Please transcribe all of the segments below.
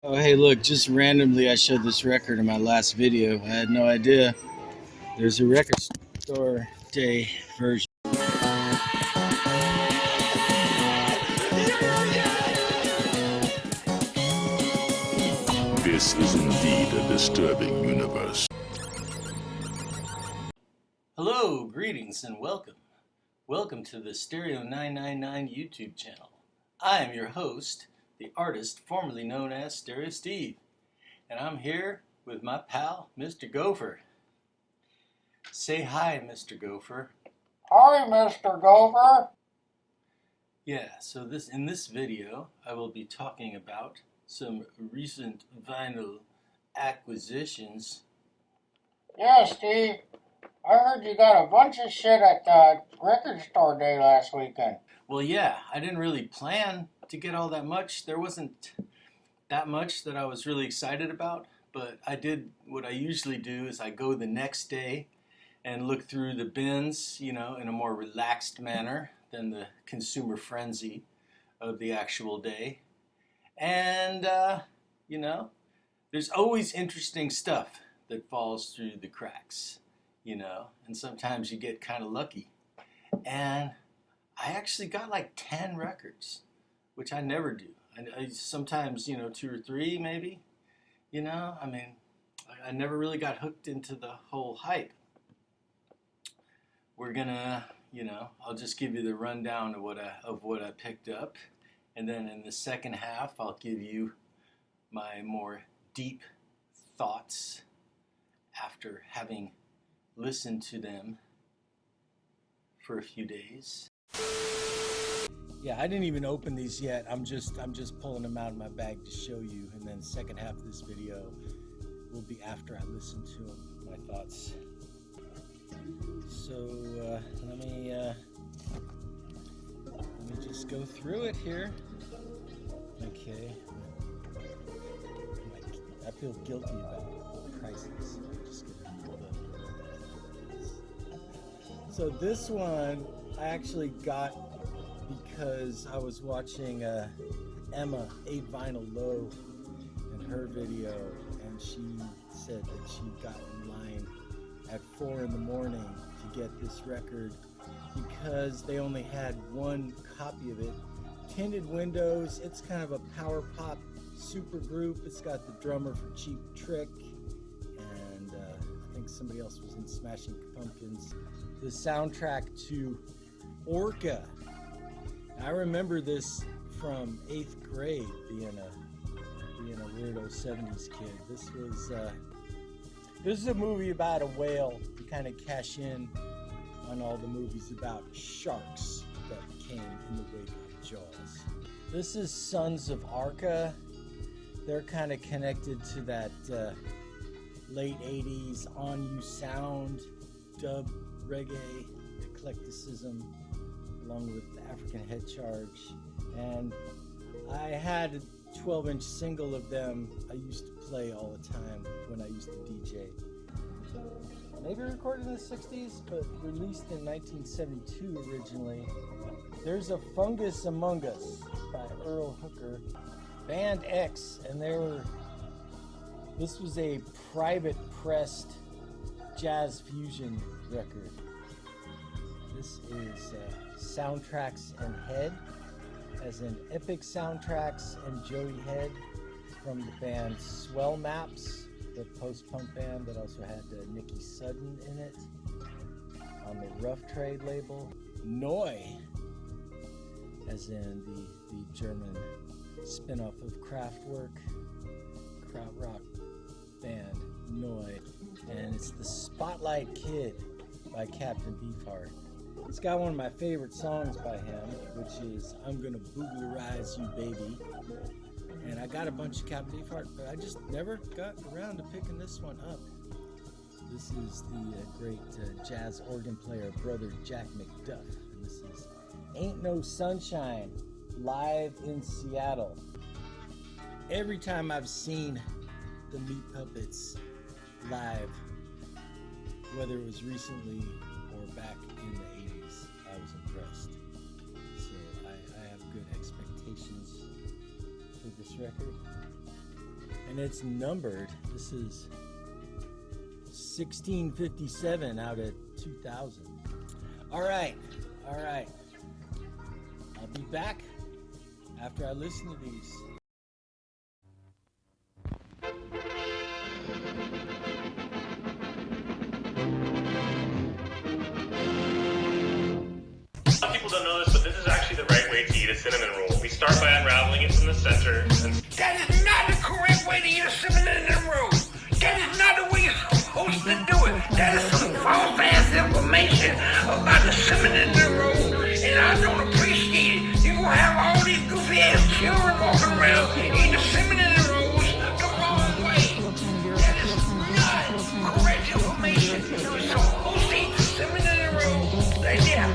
Oh, hey, look, just randomly I showed this record in my last video. I had no idea there's a record store day version. This is indeed a disturbing universe. Hello, greetings, and welcome. Welcome to the Stereo 999 YouTube channel. I am your host, the artist formerly known as Stereo Steve, and I'm here with my pal, Mr. Gopher. Say hi, Mr. Gopher. Hi, Mr. Gopher. Yeah, so in this video, I will be talking about some recent vinyl acquisitions. Yeah, Steve. I heard you got a bunch of shit at the record store day last weekend. Well, yeah, I didn't really plan to get all that much. There wasn't that much that I was really excited about, but I did what I usually do is I go the next day and look through the bins, in a more relaxed manner than the consumer frenzy of the actual day. And, there's always interesting stuff that falls through the cracks, and sometimes you get kind of lucky. And I actually got like 10 records, which I never do. I sometimes, 2 or 3 maybe, I never really got hooked into the whole hype. We're gonna, I'll just give you the rundown of what I picked up. And then in the second half, I'll give you my more deep thoughts after having listened to them for a few days. Yeah, I didn't even open these yet. I'm just pulling them out of my bag to show you, and then the second half of this video will be after I listen to them, my thoughts. So let me just go through it here. Okay. I feel guilty about prices. I'm just gonna hold up. So this one I actually got because I was watching Emma 8 Vinyl Low in her video, and she said that she got in line at 4 in the morning to get this record because they only had one copy of it. Tinted Windows, it's kind of a power pop super group. It's got the drummer for Cheap Trick, and I think somebody else was in Smashing Pumpkins. The soundtrack to Arca. I remember this from 8th grade, being a weirdo 70s kid. This is a movie about a whale. You kind of cash in on all the movies about sharks that came in the wake of Jaws. This is Sons of Arca. They're kind of connected to that late 80s On You sound, dub reggae, eclecticism, along with the African Head Charge. And I had a 12-inch single of them I used to play all the time when I used to DJ. Maybe recorded in the 60s, but released in 1972 originally. There's a Fungus Among Us by Earl Hooker. Band X, and this was a private pressed jazz fusion record. This is Soundtracks and Head, as in Epic Soundtracks and Joey Head, from the band Swell Maps, the post-punk band that also had Nikki Sudden in it, on the Rough Trade label. Neu, as in the German spin-off of Kraftwerk, krautrock band Neu, and it's the Spotlight Kid by Captain Beefheart. It's got one of my favorite songs by him, which is I'm Gonna Booglerize You Baby. And I got a bunch of Captain Beefheart, but I just never got around to picking this one up. This is the great jazz organ player, brother Jack McDuff, and this is Ain't No Sunshine, live in Seattle. Every time I've seen the Meat Puppets live, whether it was recently or back in the 80s, I was impressed. So I have good expectations for this record. and it's numbered. This is 1657 out of 2000. All right. I'll be back after I listen to these. A lot of people don't know this, but this is actually the right way to eat a cinnamon roll. We start by unraveling it from the center. That is not the correct way to eat a cinnamon roll. That is not the way you're supposed to do it. That is some false-ass information about the cinnamon roll, and I don't appreciate it. You're gonna have all these goofy-ass children walking around eating the cinnamon rolls the wrong way. That is not correct information. You're supposed to eat the cinnamon roll like that.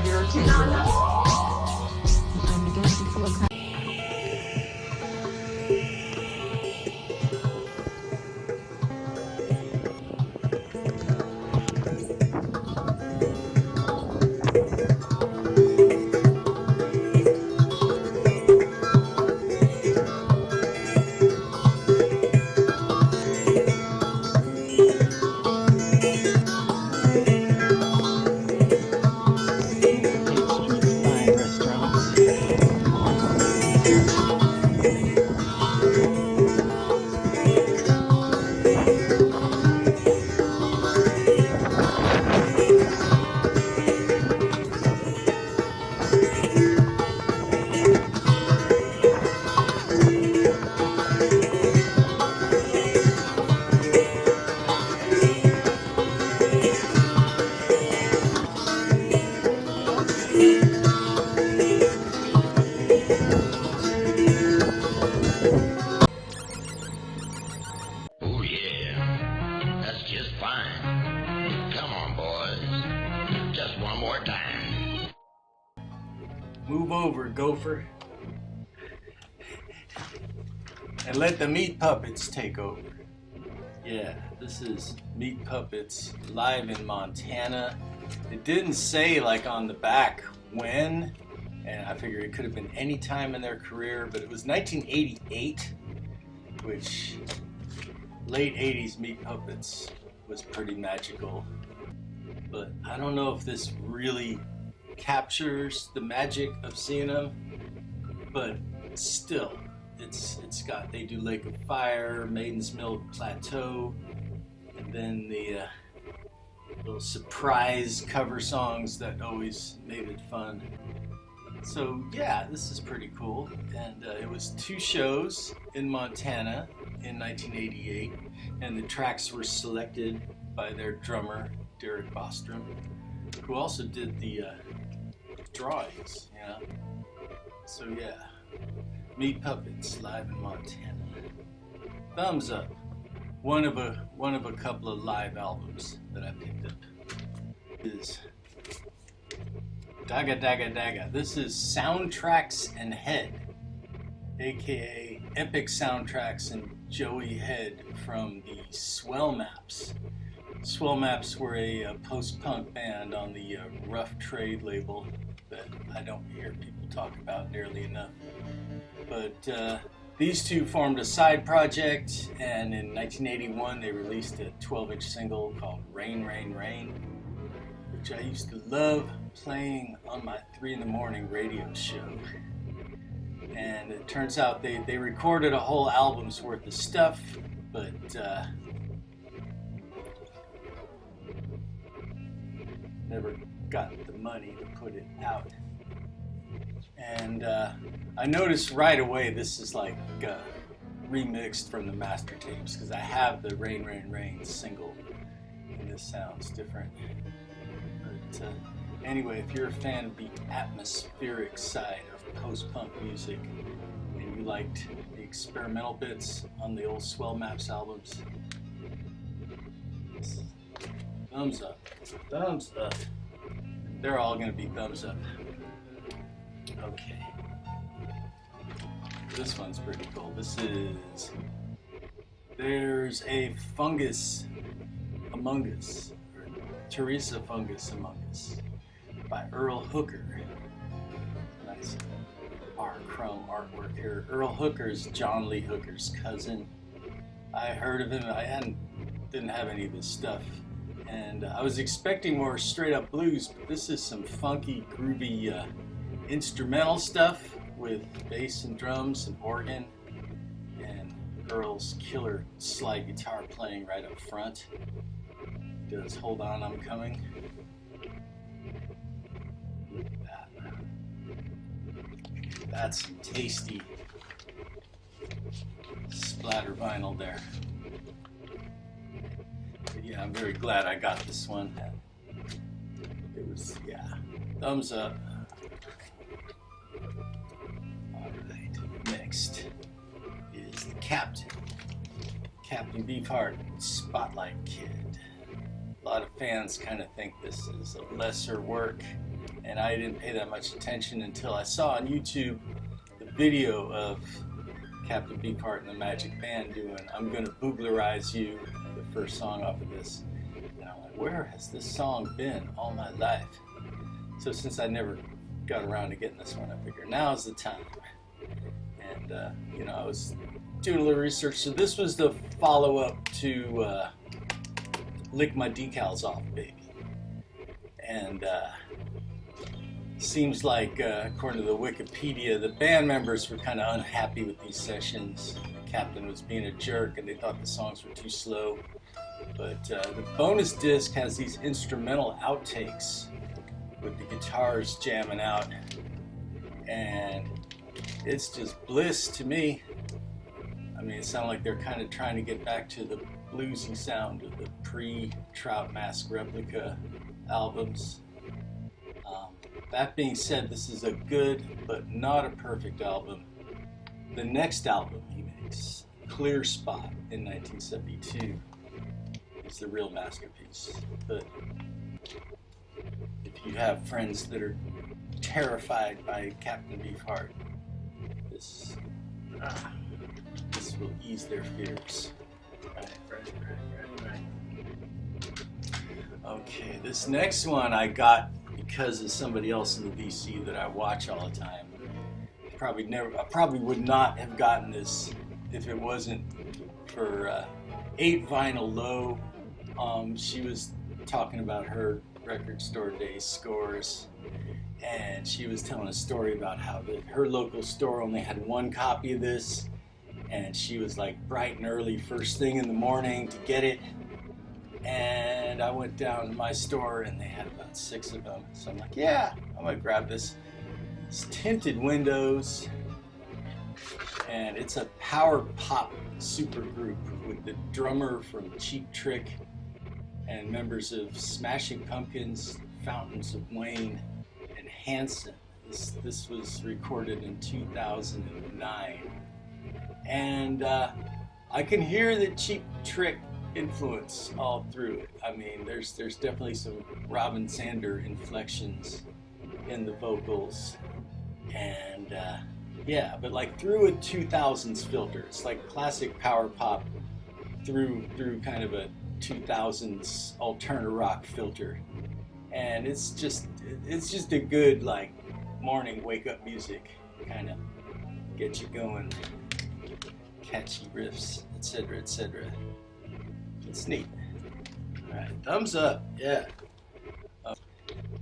Move over, gopher. And let the meat puppets take over. Yeah, this is Meat Puppets live in Montana. It didn't say like on the back when, and I figured it could have been any time in their career, but it was 1988, which late 80s Meat Puppets was pretty magical. But I don't know if this really captures the magic of seeing them, but still, they do Lake of Fire, Maiden's Milk Plateau, and then the little surprise cover songs that always made it fun. So yeah, this is pretty cool, and it was 2 shows in Montana in 1988, and the tracks were selected by their drummer Derek Bostrom, who also did the drawings, you know. So yeah, Meat Puppets live in Montana. Thumbs up. One of a couple of live albums that I picked up is Daga Daga Daga. This is Soundtracks and Head, aka Epic Soundtracks and Joey Head from the Swell Maps. Swell Maps were a post-punk band on the Rough Trade label that I don't hear people talk about nearly enough. But these two formed a side project, and in 1981 they released a 12-inch single called Rain, Rain, Rain, which I used to love playing on my 3 in the morning radio show. And it turns out they recorded a whole album's worth of stuff, but never got the money to put it out. And I noticed right away this is like remixed from the master tapes, because I have the Rain, Rain, Rain single, and this sounds different. But anyway, if you're a fan of the atmospheric side of post-punk music, and you liked the experimental bits on the old Swell Maps albums, thumbs up. Thumbs up. They're all gonna be thumbs up. Okay. This one's pretty cool. This is There's a Fungus Among Us, or Teresa Fungus Among Us, by Earl Hooker. Nice chrome artwork here. Earl Hooker's John Lee Hooker's cousin. I heard of him. I didn't have any of his stuff, and I was expecting more straight up blues, but this is some funky, groovy instrumental stuff with bass and drums and organ, and Earl's killer slide guitar playing right up front. He does "Hold On, I'm Coming." Look at that. That's some tasty splatter vinyl there. But yeah, I'm very glad I got this one. It was, yeah, thumbs up. Alright, next is the Captain Beefheart, Spotlight Kid. A lot of fans kind of think this is a lesser work, and I didn't pay that much attention until I saw on YouTube the video of Captain Beefheart and the Magic Band doing "I'm Gonna Booglerize You," the first song off of this. And I'm like, where has this song been all my life? So since I never got around to getting this one, I figured now's the time. And you know, I was doing a little research. So this was the follow-up to "Lick My Decals Off, Baby." And seems like, according to the Wikipedia, the band members were kind of unhappy with these sessions. The Captain was being a jerk and they thought the songs were too slow. But the bonus disc has these instrumental outtakes with the guitars jamming out, and it's just bliss to me. I mean, it sounded like they're kind of trying to get back to the bluesy sound of the pre-Trout Mask Replica albums. That being said, this is a good but not a perfect album. The next album he makes, Clear Spot, in 1972, is the real masterpiece. But if you have friends that are terrified by Captain Beefheart, this will ease their fears. Right. Okay, this next one I got because of somebody else in the VC that I watch all the time. I probably would not have gotten this if it wasn't for 8 Vinyl Low. She was talking about her record store days scores, and she was telling a story about how her local store only had 1 copy of this, and she was like bright and early first thing in the morning to get it. And I went down to my store and they had about 6 of them. So I'm like, yeah, I'm gonna grab this. It's Tinted Windows, and it's a power pop supergroup with the drummer from Cheap Trick and members of Smashing Pumpkins, Fountains of Wayne, and Hanson. This was recorded in 2009. And I can hear the Cheap Trick influence all through it. I mean, there's definitely some Robin Zander inflections in the vocals, and yeah, but like through a 2000s filter. It's like classic power pop through kind of a 2000s alternative rock filter, and it's just a good like morning wake up music, kind of get you going, catchy riffs, etc., etc. It's neat. Alright, thumbs up, yeah.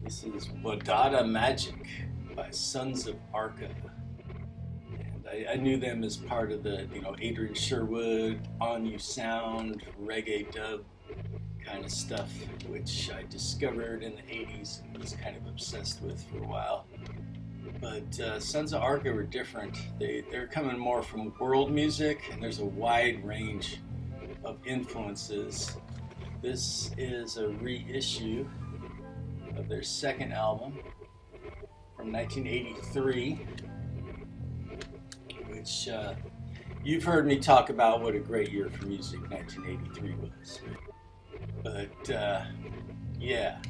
This is Wadada Magic by Sons of Arca. And I knew them as part of the, Adrian Sherwood, On You Sound, reggae dub kind of stuff, which I discovered in the 80s and was kind of obsessed with for a while. But Sons of Arca were different. They're coming more from world music, and there's a wide range of influences. This is a reissue of their second album from 1983, which you've heard me talk about what a great year for music 1983 was. But yeah,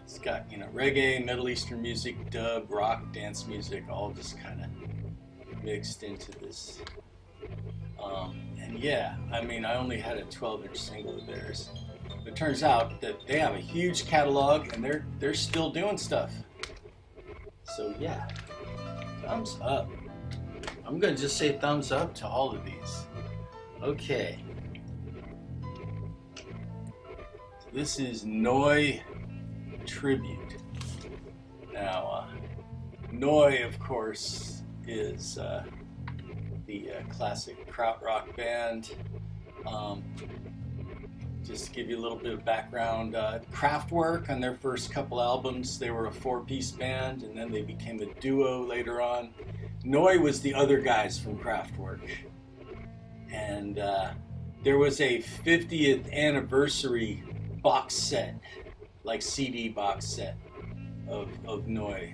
it's got reggae, Middle Eastern music, dub, rock, dance music, all just kind of mixed into this. And yeah, I mean, I only had a 12-inch single of theirs. But it turns out that they have a huge catalog and they're still doing stuff. So yeah, thumbs up. I'm gonna just say thumbs up to all of these. Okay, This is Noi Tribute. Now, Noi, of course, is the classic krautrock band. Just to give you a little bit of background, Kraftwerk on their first couple albums, they were a 4-piece band, and then they became a duo later on. Noi was the other guys from Kraftwerk. And there was a 50th anniversary box set, like CD box set of Noi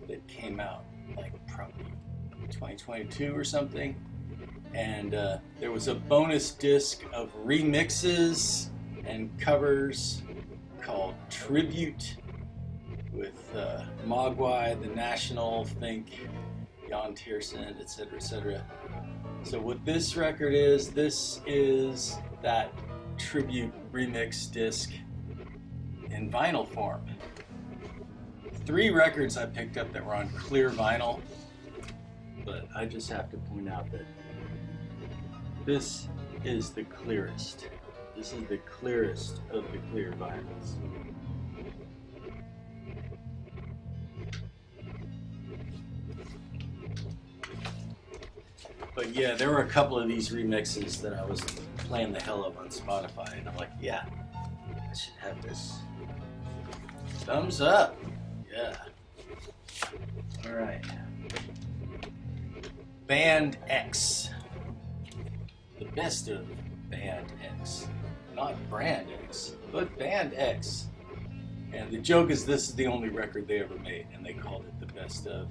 that came out, like probably 2022 or something. And there was a bonus disc of remixes and covers called Tribute with Mogwai, The National, Think, Jan Tiersen, etc., etc. So what this record is, this is that tribute remix disc in vinyl form. 3 records I picked up that were on clear vinyl, but I just have to point out that this is the clearest. This is the clearest of the clear vinyls. But yeah, there were a couple of these remixes that I was playing the hell of on Spotify, and I'm like, yeah, I should have this. Thumbs up. Yeah. All right. Band X. The best of Band X. Not Brand X, but Band X. And the joke is this is the only record they ever made, and they called it the best of.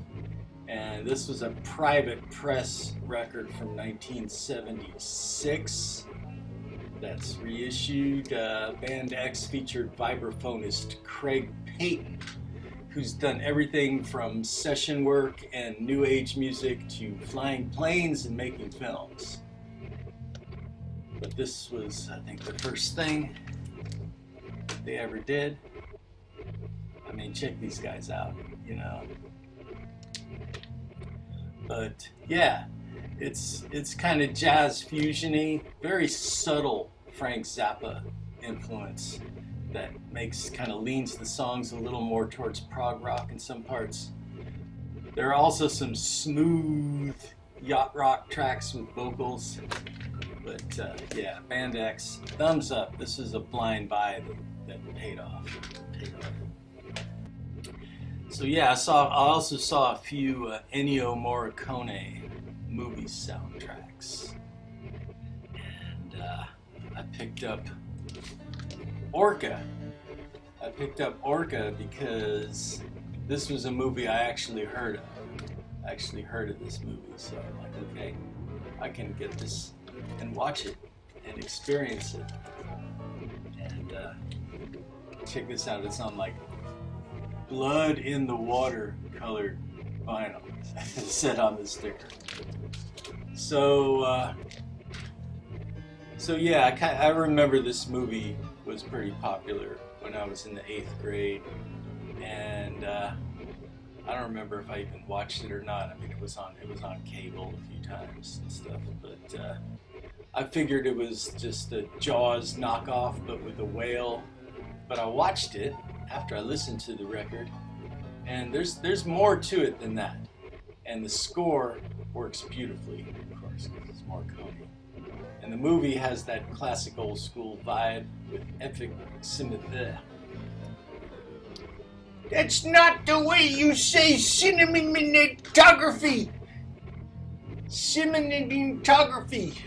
And this was a private press record from 1976 that's reissued. Band X featured vibraphonist Craig Payton, who's done everything from session work and new age music to flying planes and making films. But this was, I think, the first thing they ever did. I mean, check these guys out, you know. But yeah, it's kind of jazz fusion-y, very subtle Frank Zappa influence that leans the songs a little more towards prog rock in some parts. There are also some smooth yacht rock tracks with vocals. But yeah, Band X, thumbs up. This is a blind buy that paid off. So yeah, I also saw a few Ennio Morricone movie soundtracks, and I picked up Arca. I picked up Arca because this was a movie I actually heard of. I actually heard of this movie, so I'm like, okay, I can get this and watch it and experience it. And check this out, it's on like blood in the water colored vinyl. It said on the sticker. So yeah, I remember this movie was pretty popular when I was in the 8th grade, and I don't remember if I even watched it or not. I mean, it was on cable a few times and stuff, but I figured it was just a Jaws knockoff, but with a whale. But I watched it after I listened to the record, and there's more to it than that. And the score works beautifully, of course, because it's Morricone. And the movie has that classic old school vibe with epic cinematography. That's not the way you say cinematography. Cinematography.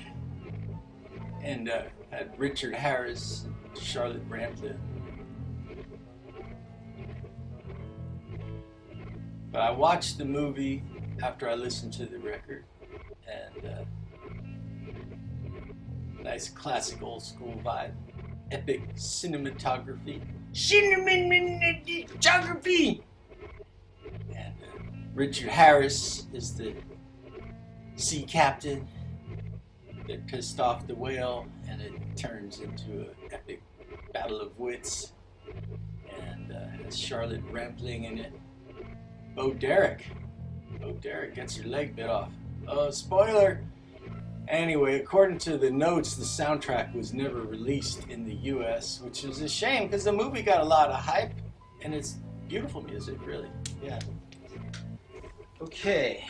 And had Richard Harris, Charlotte Rampling. But I watched the movie after I listened to the record, and nice classic old school vibe, epic cinematography. Cinematography. And Richard Harris is the sea captain that pissed off the whale, and it turns into an epic battle of wits, and has Charlotte Rampling in it. Bo Derek gets her leg bit off. Oh, spoiler! Anyway, according to the notes, the soundtrack was never released in the US, which is a shame because the movie got a lot of hype and it's beautiful music, really. Yeah. Okay.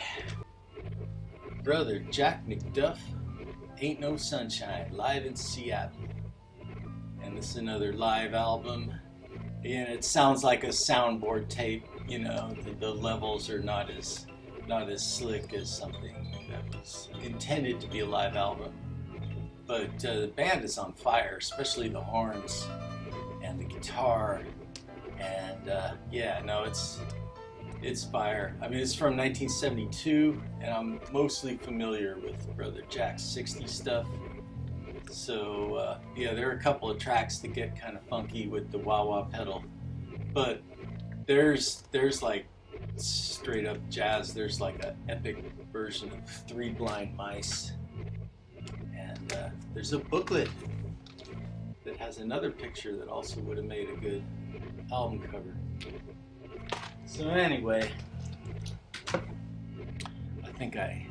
Brother Jack McDuff, Ain't No Sunshine, live in Seattle. And this is another live album. And it sounds like a soundboard tape, you know, the levels are not as slick as something that was intended to be a live album. But the band is on fire, especially the horns and the guitar. And yeah, no, it's fire. I mean, it's from 1972, and I'm mostly familiar with Brother Jack's 60s stuff. So yeah, there are a couple of tracks that get kind of funky with the wah-wah pedal, but there's like straight up jazz. There's like an epic version of Three Blind Mice, and there's a booklet that has another picture that also would have made a good album cover. So anyway, I think I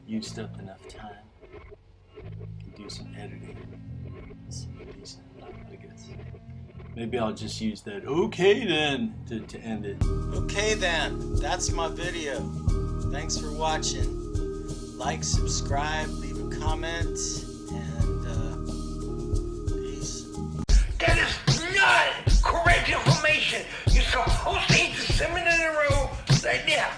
used up enough time. Can do some editing. Some decent enough, I guess. Maybe I'll just use that "okay then" to end it. Okay then, that's my video. Thanks for watching. Like, subscribe, leave a comment, and peace. That is not correct information. You're supposed to eat the cinnamon in a row like that.